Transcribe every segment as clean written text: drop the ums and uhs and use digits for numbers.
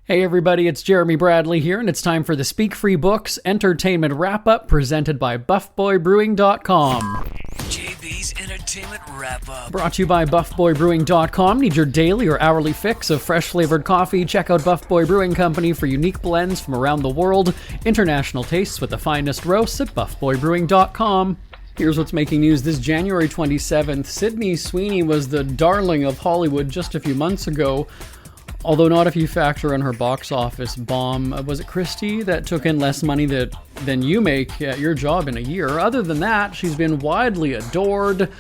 Hey everybody, it's Jeremy Bradley here, and it's time for the Speak Free Books Entertainment Wrap-Up presented by BuffBoyBrewing.com. JB's Entertainment Wrap-Up. Brought to you by BuffBoyBrewing.com. Need your daily or hourly fix of fresh-flavored coffee? Check out Buff Boy Brewing Company for unique blends from around the world. International tastes with the finest roasts at BuffBoyBrewing.com. Here's what's making news this January 27th. Sydney Sweeney was the darling of Hollywood just a few months ago. Although not if you factor in her box office bomb. Was it Christie that took in less money than you make at your job in a year? Other than that, she's been widely adored,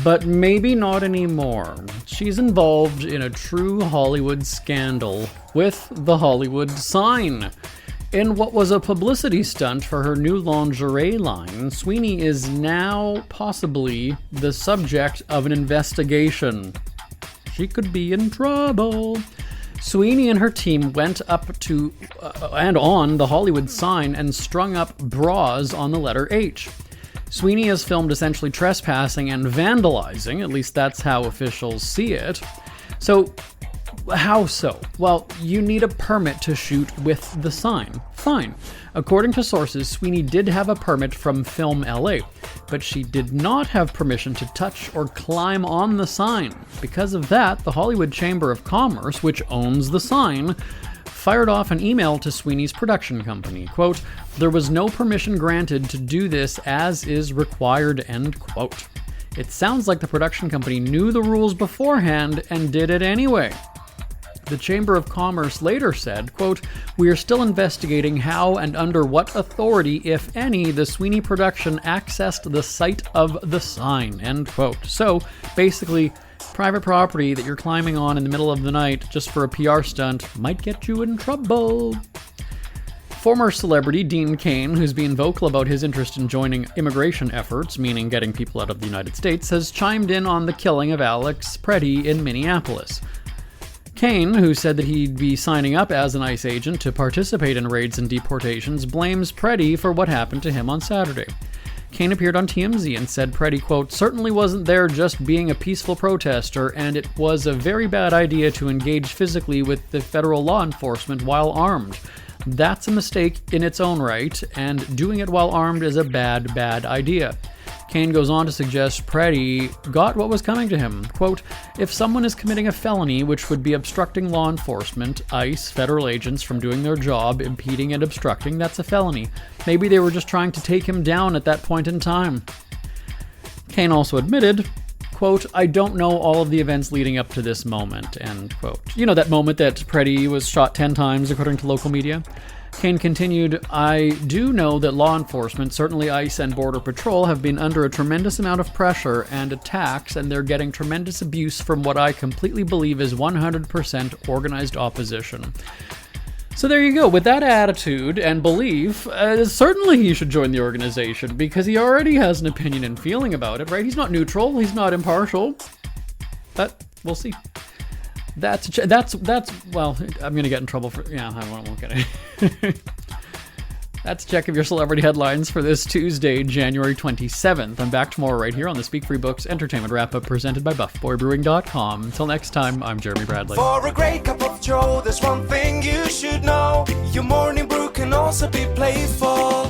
but maybe not anymore. She's involved in a true Hollywood scandal with the Hollywood sign. In what was a publicity stunt for her new lingerie line, Sweeney is now possibly the subject of an investigation. She could be in trouble. Sweeney and her team went up to and on the Hollywood sign and strung up bras on the letter H. Sweeney is filmed essentially trespassing and vandalizing, at least that's how officials see it. So, how so? Well, you need a permit to shoot with the sign. Fine. According to sources, Sweeney did have a permit from Film LA, but she did not have permission to touch or climb on the sign. Because of that, the Hollywood Chamber of Commerce, which owns the sign, fired off an email to Sweeney's production company. Quote, "There was no permission granted to do this as is required," end quote. It sounds like the production company knew the rules beforehand and did it anyway. The Chamber of Commerce later said, quote, "We are still investigating how and under what authority, if any, the Sweeney production accessed the site of the sign," end quote. So, basically, private property that you're climbing on in the middle of the night just for a PR stunt might get you in trouble. Former celebrity Dean Cain, who's been vocal about his interest in joining immigration efforts, meaning getting people out of the United States, has chimed in on the killing of Alex Preddy in Minneapolis. Cain, who said that he'd be signing up as an ICE agent to participate in raids and deportations, blames Preddy for what happened to him on Saturday. Cain appeared on TMZ and said Preddy, quote, "certainly wasn't there just being a peaceful protester, and it was a very bad idea to engage physically with the federal law enforcement while armed. That's a mistake in its own right, and doing it while armed is a bad idea." Cain goes on to suggest Preddy got what was coming to him. Quote, "If someone is committing a felony, which would be obstructing law enforcement, ICE, federal agents from doing their job, impeding and obstructing, that's a felony. Maybe they were just trying to take him down at that point in time." Cain also admitted, quote, "I don't know all of the events leading up to this moment," end quote. You know that moment that Preddy was shot 10 times, according to local media? Cain continued, "I do know that law enforcement, certainly ICE and Border Patrol, have been under a tremendous amount of pressure and attacks, and they're getting tremendous abuse from what I completely believe is 100% organized opposition." So there you go. With that attitude and belief, certainly he should join the organization because he already has an opinion and feeling about it, right? He's not neutral. He's not impartial. But we'll see. That's well, I'm gonna get in trouble for, yeah, I won't get it. That's a check of your celebrity headlines for this Tuesday, January 27th. I'm back tomorrow right here on the Speak Free Books Entertainment Wrap-Up presented by BuffBoyBrewing.com. Until next time, I'm Jeremy Bradley. For a great cup of joe, there's one thing you should know. Your morning brew can also be playful.